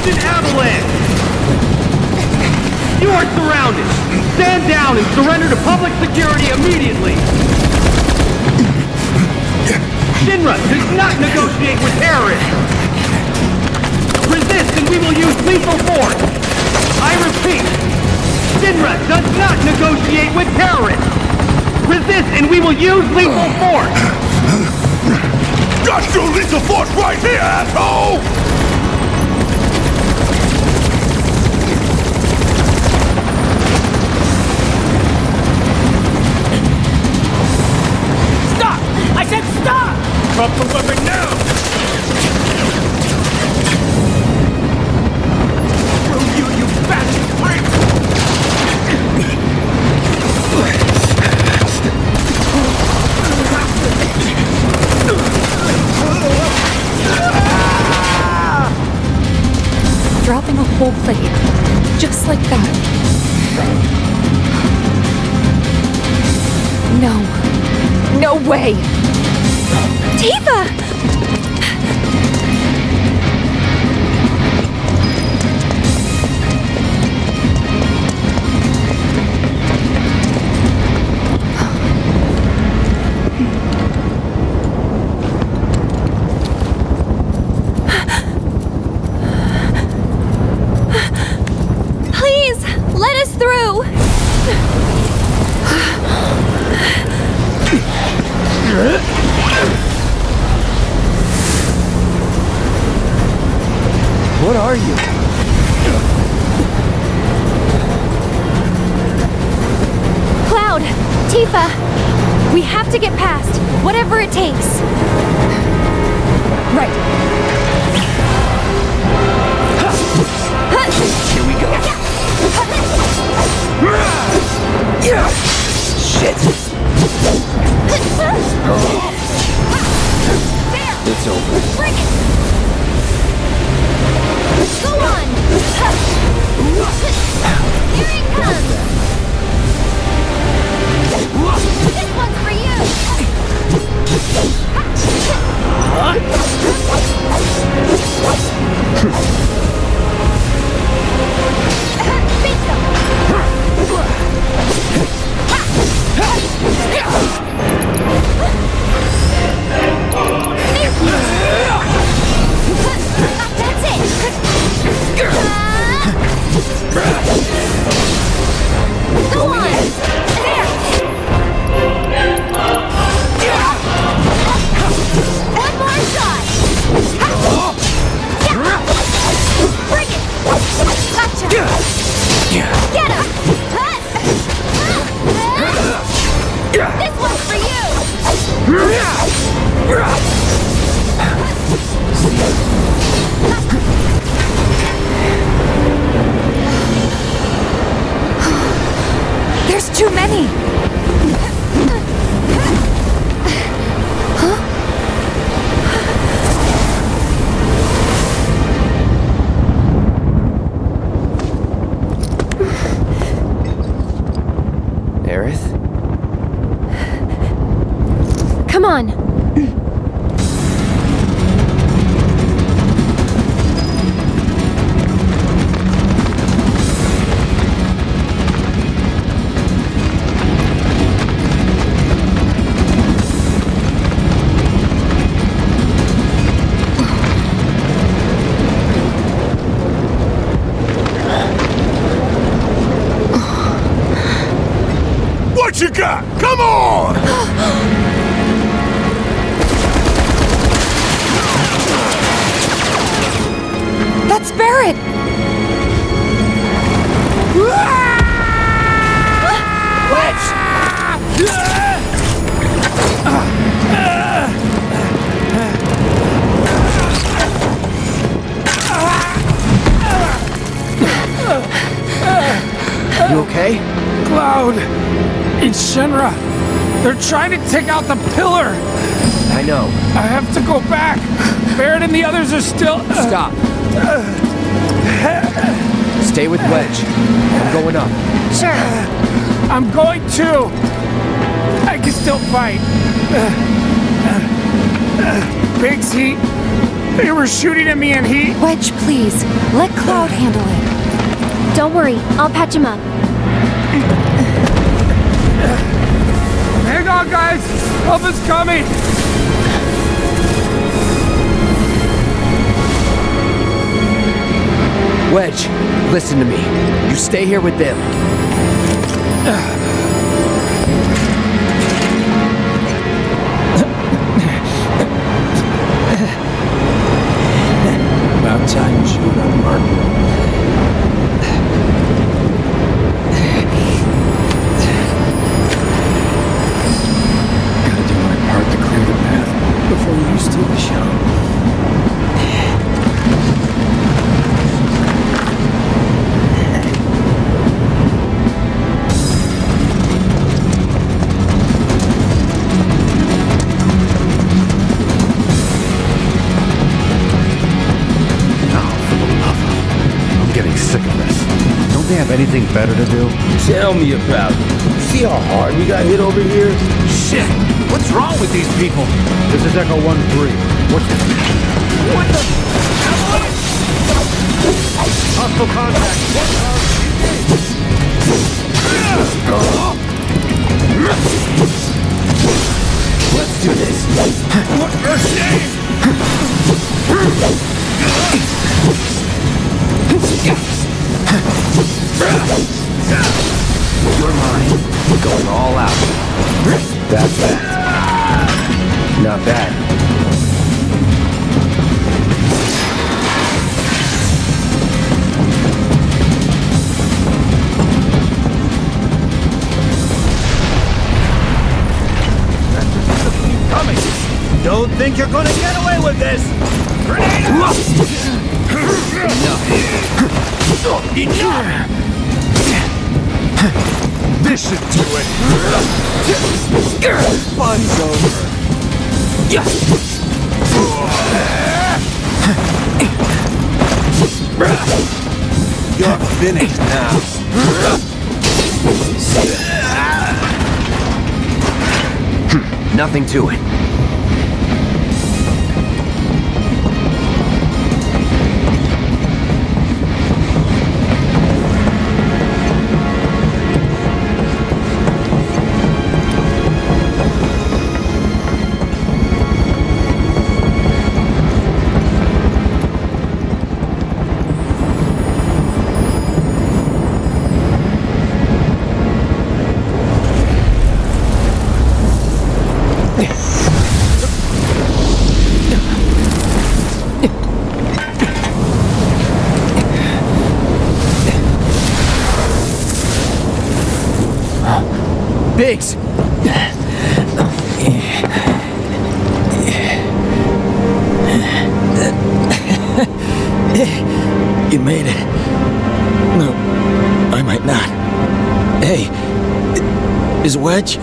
Instant avalanche! You are surrounded! Stand down and surrender to public security immediately! Shinra does not negotiate with terrorists! Resist and we will use lethal force! I repeat, Shinra does not negotiate with terrorists! Resist and we will use lethal force! Got your lethal force right here, asshole! Stop! I said stop! Drop the weapon now! Screw you, you bastard freak! Dropping a whole plate, just like that. No. No way! Tifa! Please, let us through! What are you? Cloud! Tifa! We have to get past, whatever it takes. Right. Here we go. Shit! It's over. Bring it! Go on! Here it comes! This one's for you! That's it! Go on! There! One more shot! Bring it! Gotcha! Get him! This one's for you! There's too many! Aerith? Come on! What you got? Come on! That's Barrett! You okay? Cloud! It's Shinra! They're trying to take out the pillar! I know. I have to go back! Barrett and the others are still... Stop. Stay with Wedge. I'm going up. Sure. I'm going too! I can still fight. Big's heat They were shooting at me and he... Wedge, please. Let Cloud handle it. Don't worry, I'll patch him up. Hang on, guys! Help is coming! Wedge, listen to me. You stay here with them. About time you showed up, Mark. Gotta do my part to clear the path before you steal the show. I'm getting sick of this. Don't they have anything better to do? Tell me about it. See how hard we got hit over here? Shit! What's wrong with these people? This is Echo 1-3. What's this? What the? Hostile contact. Let's do this. What a shame! You're mine. We're going all out. That's that. Not bad. Don't think you're gonna get away with this! Grenade out! Enough! This should do it! Fun's over. You're finished now. Nothing to it. Biggs! You made it. No, I might not. Hey, is Wedge?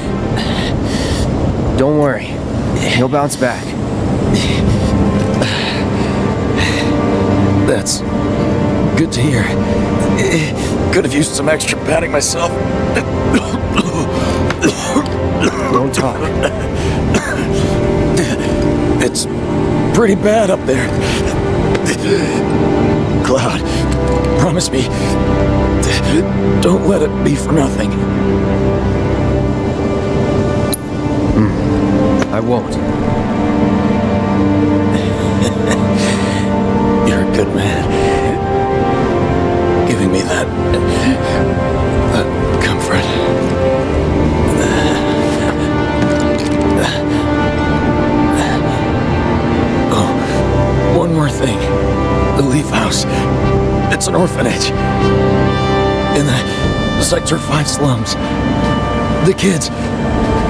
Don't worry. He'll bounce back. That's good to hear. Could have used some extra padding myself. Don't talk. It's pretty bad up there. Cloud, promise me, don't let it be for nothing. I won't. You're a good man. Giving me that comfort. Oh, one more thing. The Leaf House. It's an orphanage. In the Sector 5 slums. The kids,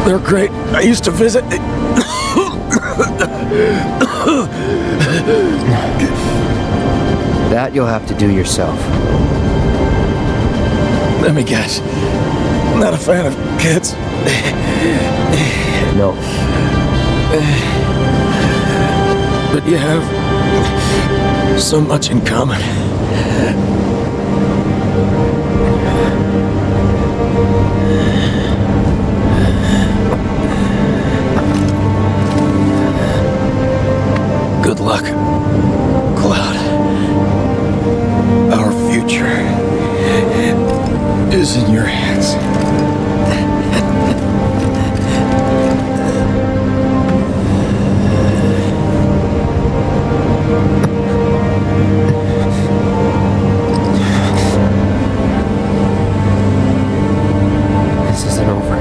they're great. I used to visit. That you'll have to do yourself. Let me guess. Not a fan of kids. No. But you have so much in common. Good Good luck, Cloud. Our future is in your hands. This isn't over.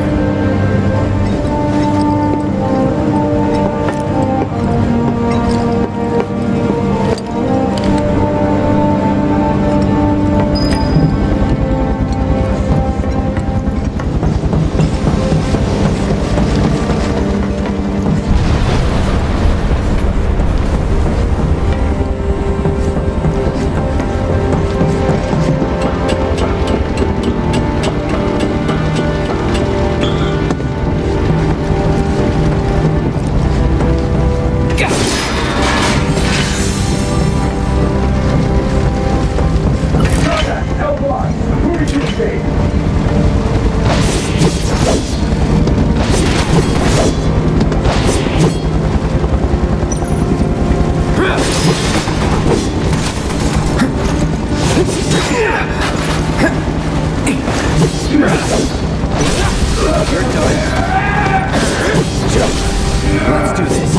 Let's do this.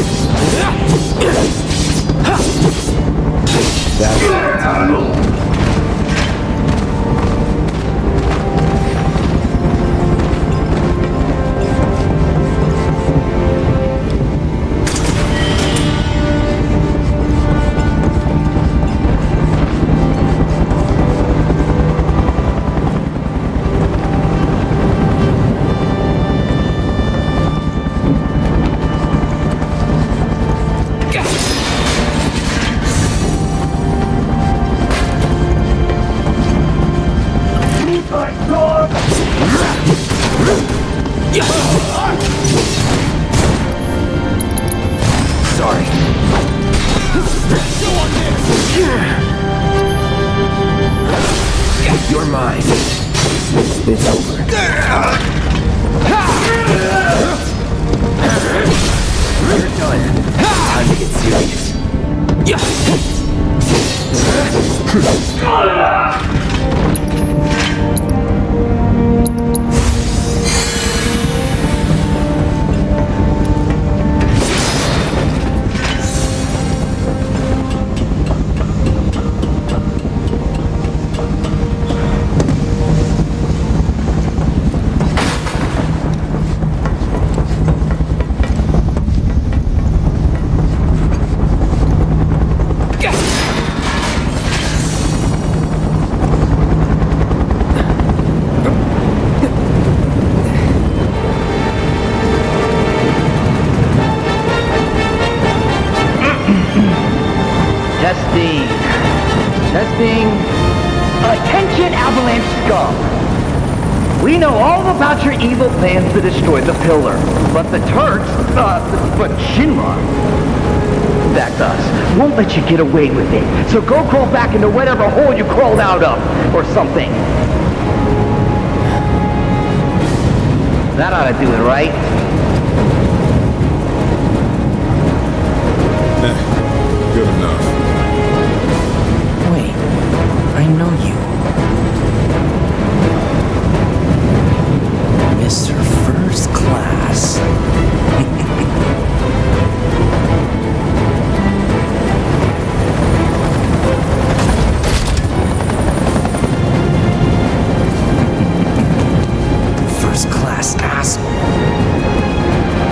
Sorry. You're mine. It's over. You're done. Time to get serious. Testing. Attention, Avalanche Scum. We know all about your evil plans to destroy the Pillar. But the Turks, but Shinra, that's us, won't let you get away with it. So go crawl back into whatever hole you crawled out of, or something. That ought to do it, right? Good enough. Wait, I know you. Mr. First Class. First Class asshole.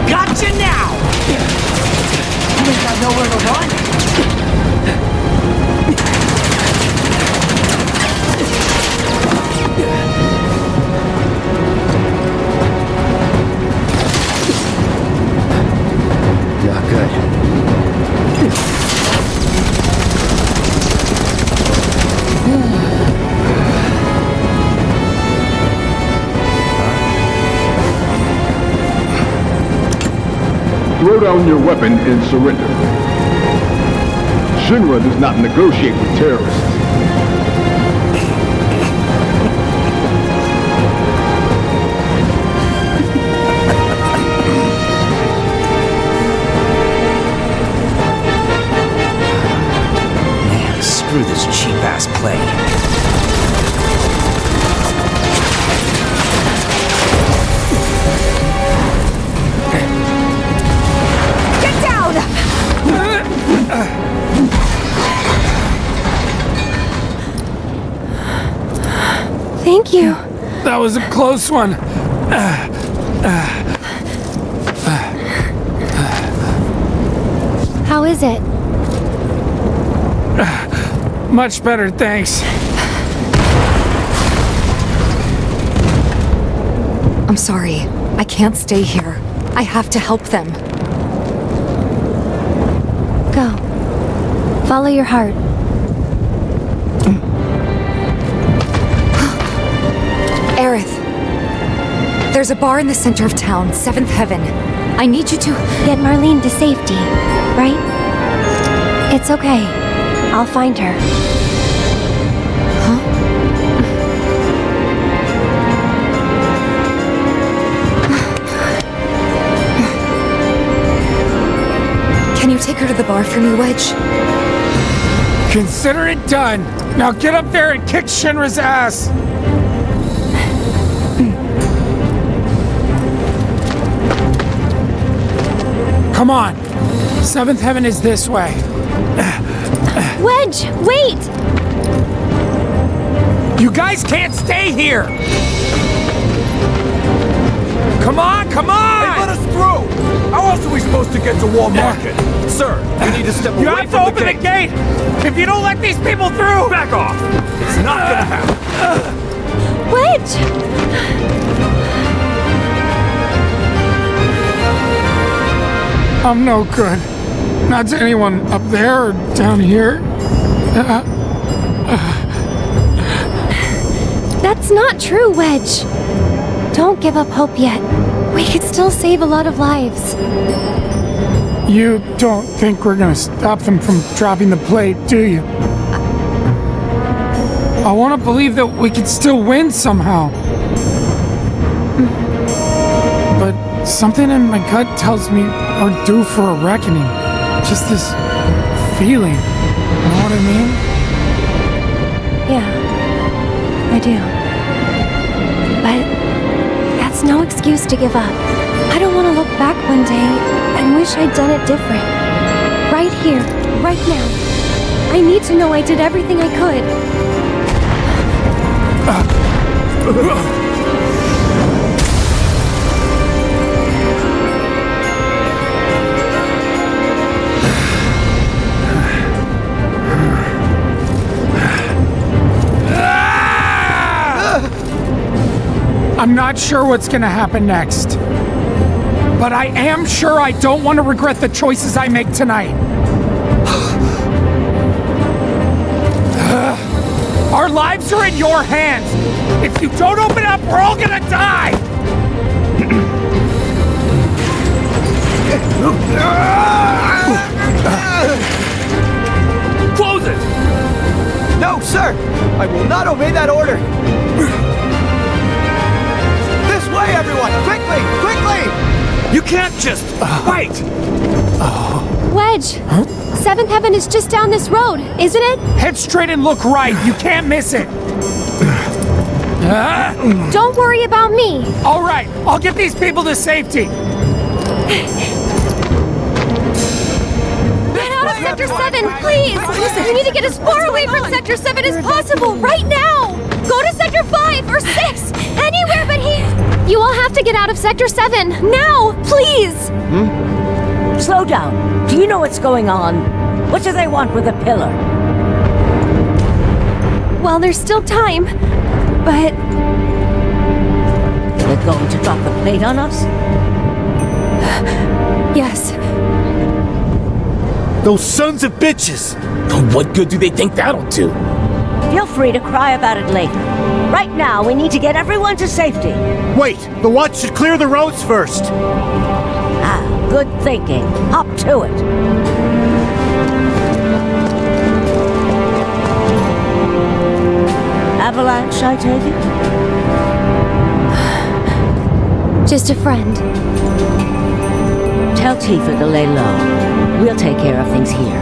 Gotcha now! You ain't got nowhere to run. Not good. Throw down your weapon and surrender. Shinra does not negotiate with terrorists. through this cheap-ass play. Get down! Thank you. That was a close one. How is it? Much better, thanks. I'm sorry. I can't stay here. I have to help them. Go. Follow your heart. Aerith. There's a bar in the center of town, Seventh Heaven. I need you to... Get Marlene to safety, right? It's okay. I'll find her. Can you take her to the bar for me, Wedge? Consider it done. Now get up there and kick Shinra's ass. Come on. Seventh Heaven is this way. Wedge, wait! You guys can't stay here! Come on, come on! Hey, let us through! How else are we supposed to get to Wall Market? Sir, you need to step away You have to open the gate! If you don't let these people through! Back off! It's not gonna happen! Wedge! I'm no good. Not to anyone up there or down here. That's not true, Wedge. Don't give up hope yet. We could still save a lot of lives. You don't think we're gonna stop them from dropping the plate, do you? I want to believe that we could still win somehow. But something in my gut tells me we're due for a reckoning. Just this feeling. You know what I mean? Yeah, I do. But that's no excuse to give up. I don't want to look back one day and wish I'd done it different. Right here, right now. I need to know I did everything I could. I'm not sure what's gonna happen next. But I am sure I don't want to regret the choices I make tonight. Our lives are in your hands. If you don't open up, we're all gonna die. Close it! No, sir! I will not obey that order! This way, everyone! Quickly! Quickly! You can't just wait! Wedge! Seventh Heaven is just down this road, isn't it? Head straight and look right. You can't miss it. Don't worry about me. All right, I'll get these people to safety. Get out of Sector 7, please! We need to get as far away from Sector 7 as possible, right now! Go to Sector 5 or 6! Anywhere but here! You all have to get out of Sector 7, now! Please! Slow down. Do you know what's going on? What do they want with the pillar? Well, there's still time, but... They're going to drop the plate on us? Yes. Those sons of bitches! What good do they think that'll do? Feel free to cry about it later. Right now, we need to get everyone to safety. Wait, the watch should clear the roads first. Ah, good thinking. Hop to it. Avalanche, I take it? Just a friend. Tell Tifa to lay low. We'll take care of things here.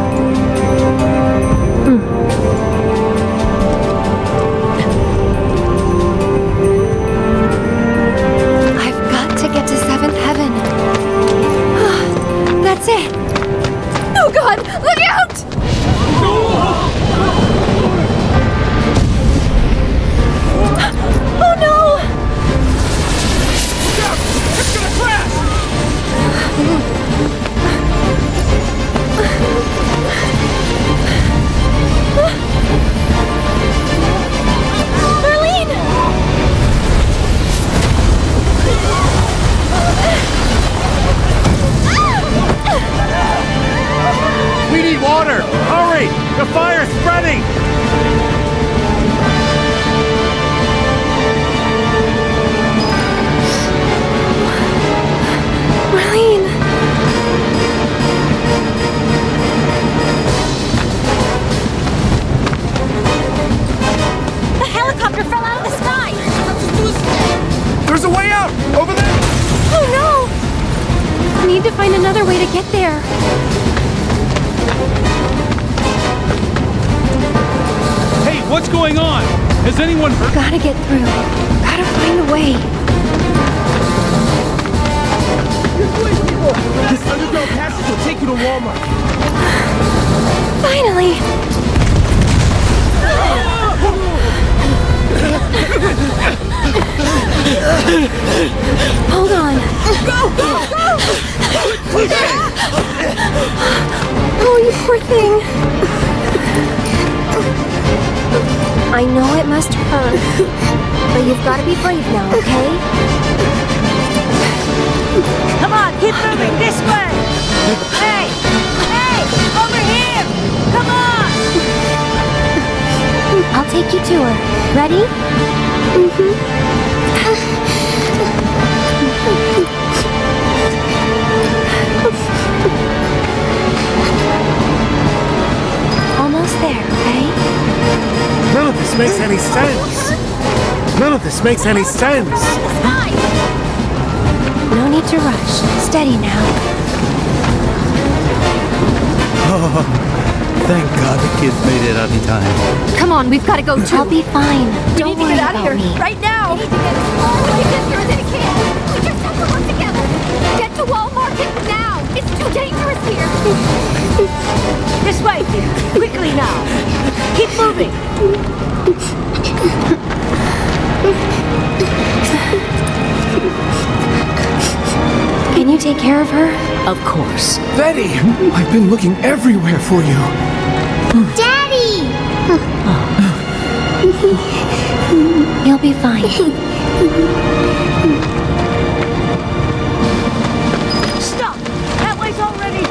get there. Hey, what's going on? Has anyone heard? Gotta get through. Gotta find a way. This underground passage will take you to Walmart. Finally! Hold on. Go! Oh, you poor thing. I know it must hurt, but you've got to be brave now, okay? Come on, keep moving this way! Hey! Hey! Over here! Come on! I'll take you to her. Ready? Almost there, okay? None of this makes any sense. None of this makes any sense. No need to rush. Steady now. Oh, thank God the kids made it out in time. Come on, we've got to go too. I'll be fine. Don't worry Get out of about here me. right now. We need to get as far as we can through as it can. We just have to work together. Get to Walmart now. It's too dangerous here. This way, dear. Quickly now. Keep moving. Can you take care of her? Of course. Betty, I've been looking everywhere for you. Daddy! You'll be fine. Stop! That way's already...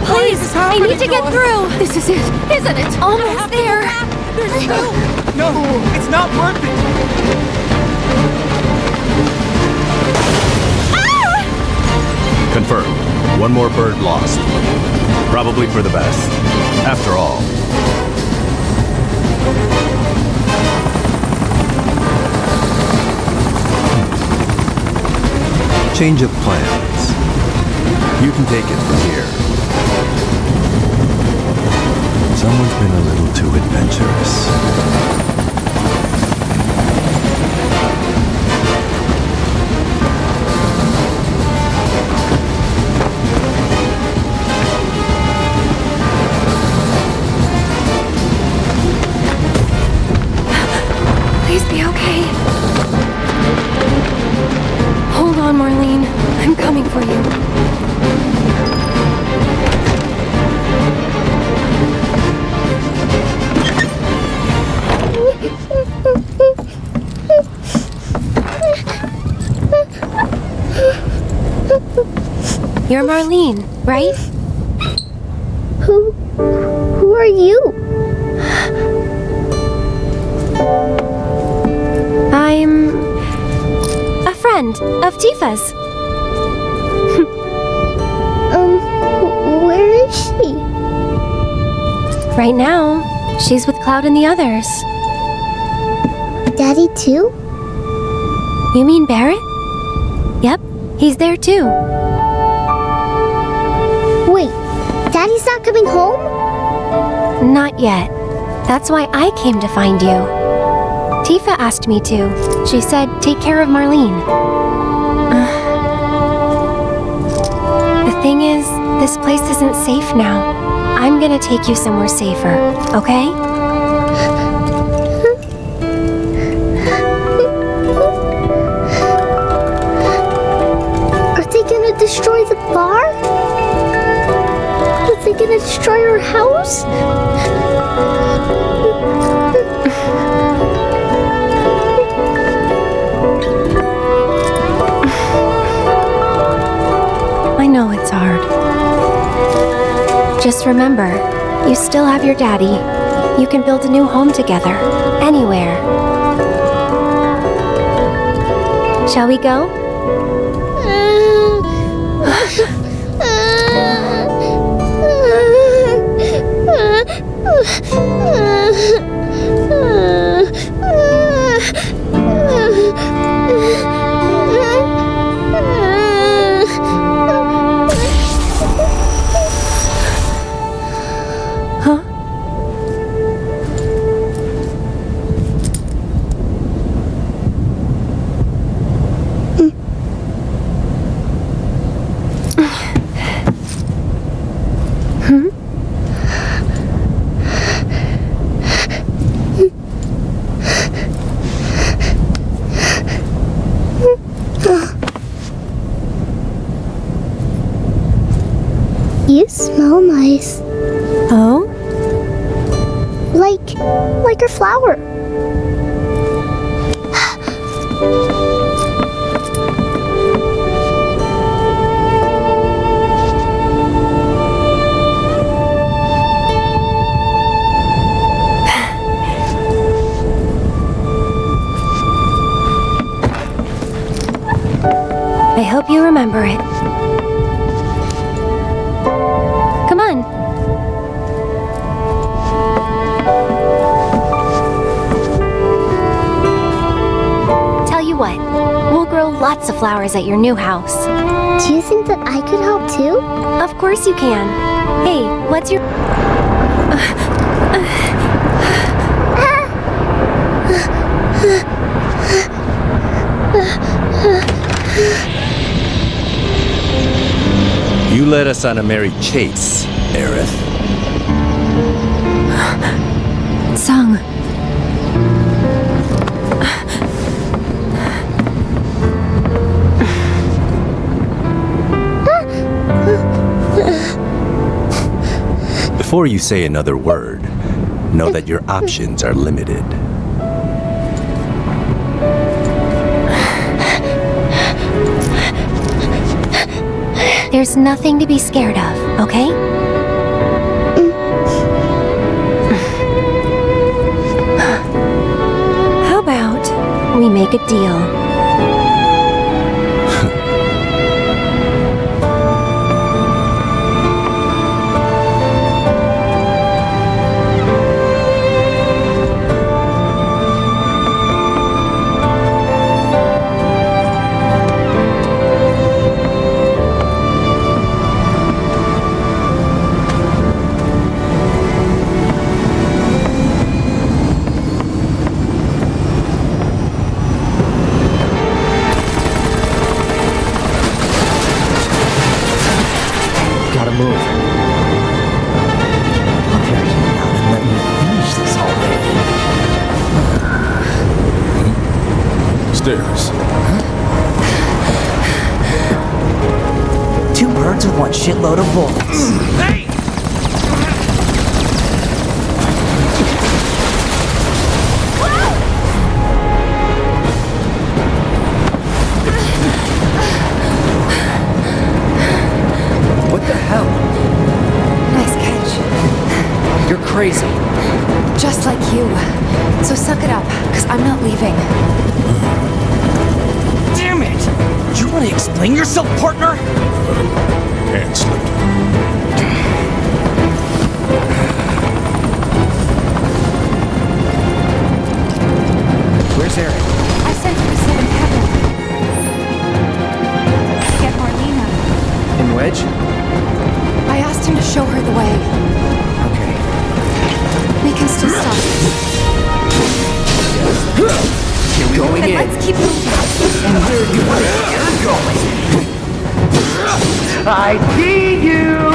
Please, I need to get through. This is it, isn't it? Almost there. No, it's not worth it. Confirmed. One more bird lost. Probably for the best. After all. Change of plans. You can take it from here. Someone's been a little too adventurous. Please be okay. Hold on, Marlene. I'm coming for you. You're Marlene, right? Who are you? I'm a friend of Tifa's. Where is she? Right now, she's with Cloud and the others. Daddy too? You mean Barrett? Yep, he's there too. Wait, Daddy's not coming home? Not yet. That's why I came to find you. Tifa asked me to. She said, take care of Marlene. The thing is, this place isn't safe now. I'm gonna take you somewhere safer, okay? Are they gonna destroy the bar? Are they gonna destroy our house? I know it's hard. Just remember, you still have your daddy. You can build a new home together, anywhere. Shall we go? smell nice. Oh? Like her flower. I hope you remember it. Come on. Tell you what, we'll grow lots of flowers at your new house. Do you think that I could help too? Of course you can. Hey, what's your... You led us on a merry chase, Aerith. Sung. Before you say another word, know that your options are limited. There's nothing to be scared of, okay? How about we make a deal? Gotta move. Okay, now then let me finish this already. Stairs. Two birds with one shitload of bullets. Hey! What the hell? Nice catch. You're crazy. Just like you. So suck it up, because I'm not leaving. Damn it! Do you want to explain yourself, partner? Hand slipped. Where's Eric? I sent him to Seventh Heaven. Get Marlena. In Wedge? I asked him to show her the way. Okay. We can still stop. Here we going Then in. let's keep moving. And where do you think you're going? I see you!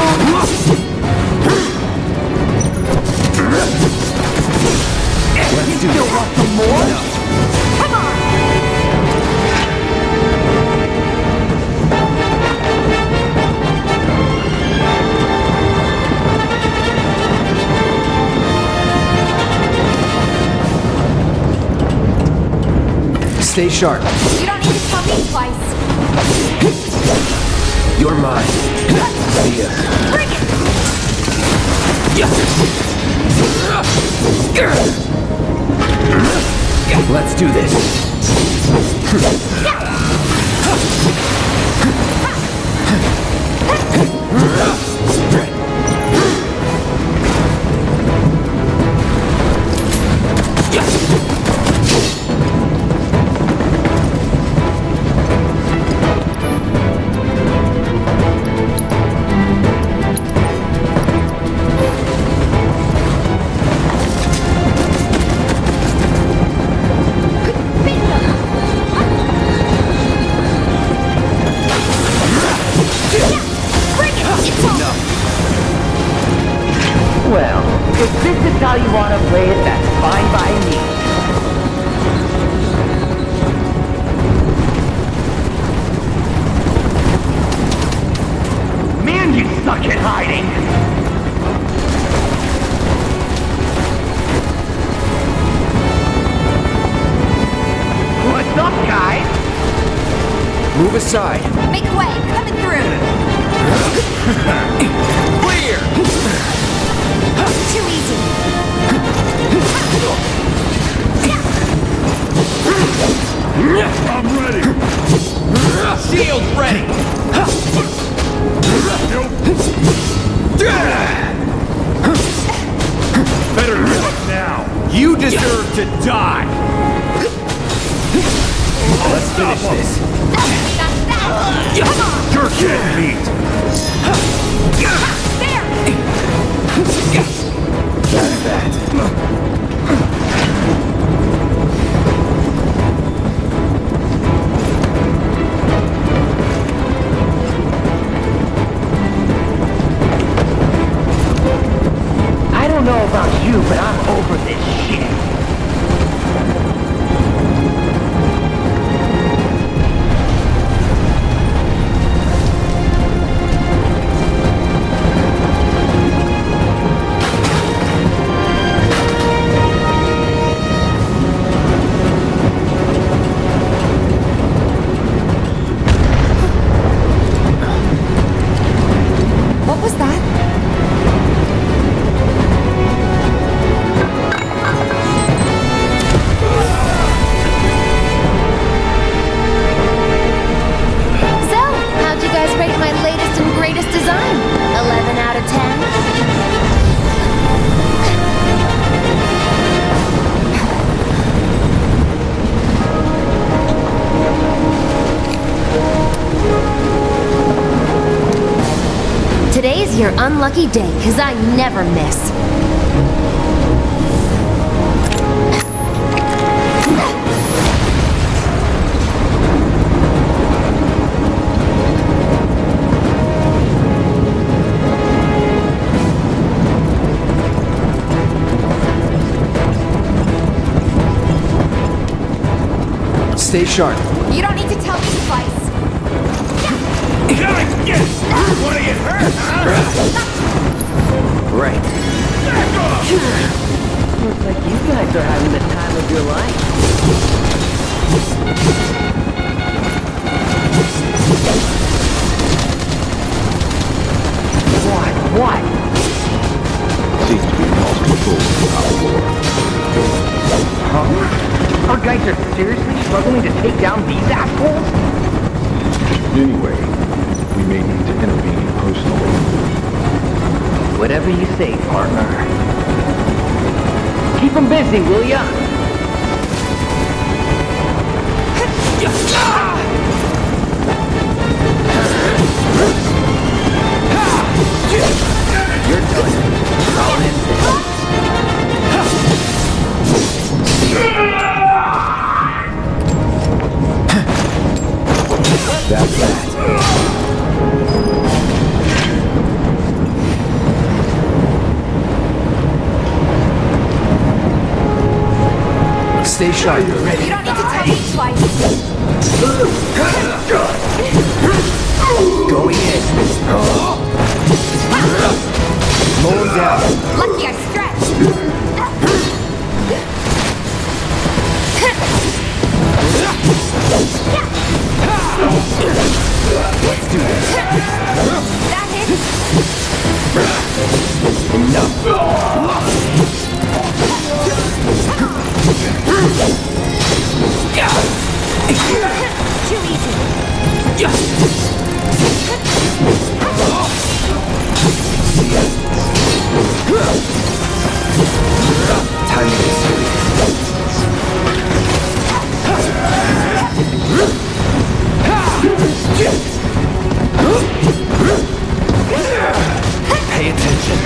Let's do this. Want some more? Come on! Stay sharp. You don't need to tell me twice. You're mine. See ya. Bring it! Let's do this. Well, if this is how you want to play it, that's fine by me. Man, you suck at hiding! What's up, guys? Move aside. Make way! Coming through! Clear! Too easy! I'm ready! Shield ready! Better look now! You deserve to die! Let's finish this. You're dead meat! That's that. I don't know about you, but I'm over this shit. What was that? So, how'd you guys rate my latest and greatest design? 11 out of 10? Today's your unlucky day, 'cause I never miss. Stay sharp. You don't need to tell me twice. Wanna get hurt, huh? Right. Looks like you guys are having the time of your life. What? Seems to be lost control of our war. Huh? Our guys are seriously struggling to take down these assholes? Anyway, we may need to intervene personally. Whatever you say, partner. Keep them busy, will ya? You're done. I'll end this. That's that. Stay sharp. Ready? You don't need to tell me twice. Going in. Pull him down. Lucky I stretched. Let's do this. That hits. Enough. Too easy. Time to get serious. Pay attention.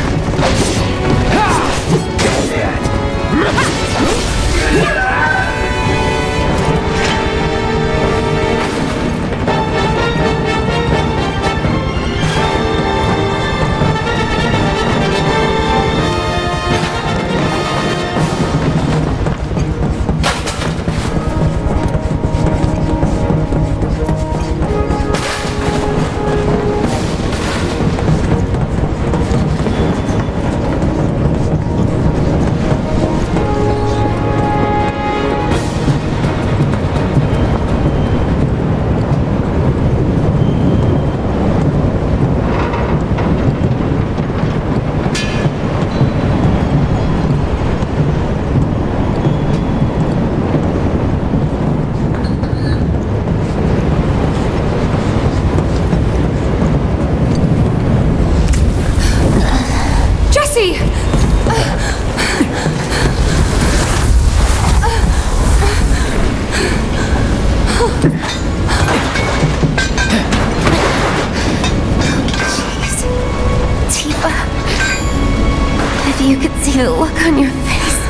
Tifa, if you could see the look on your face.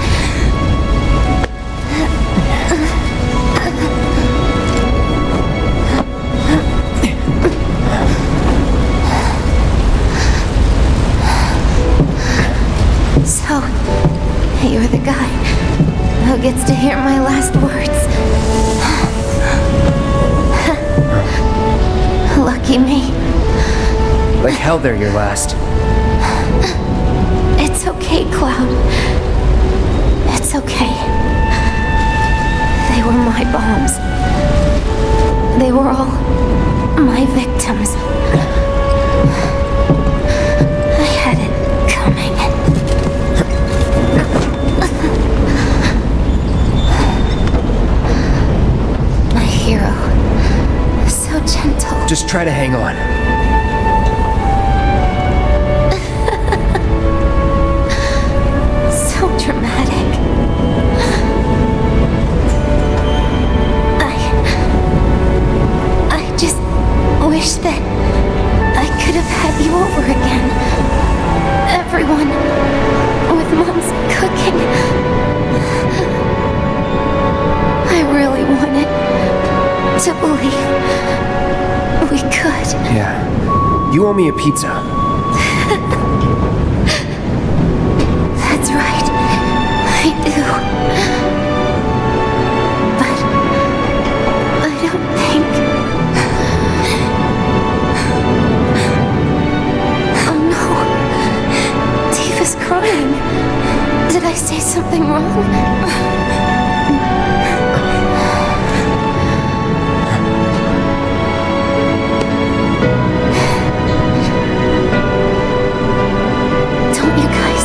So, you're the guy who gets to hear my last words. Lucky me. Like hell they're your last. It's okay, Cloud. It's okay. They were my bombs. They were all my victims. I had it coming. My hero. So gentle. Just try to hang on. So dramatic. I just wish that I could have had you over again. Everyone with Mom's cooking. I really wanted to believe we could. Yeah. You owe me a pizza. That's right. I do. But I don't think... Oh no. Tifa's crying. Did I say something wrong? Don't you guys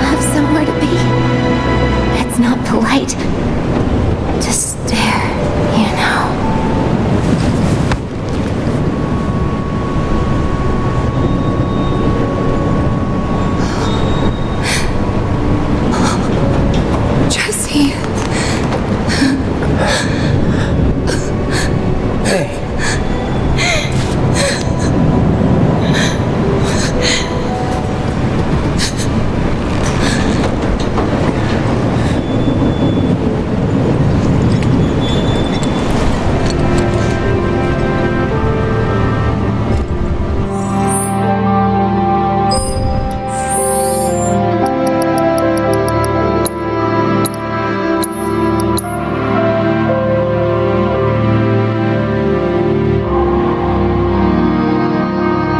have somewhere to be? It's not polite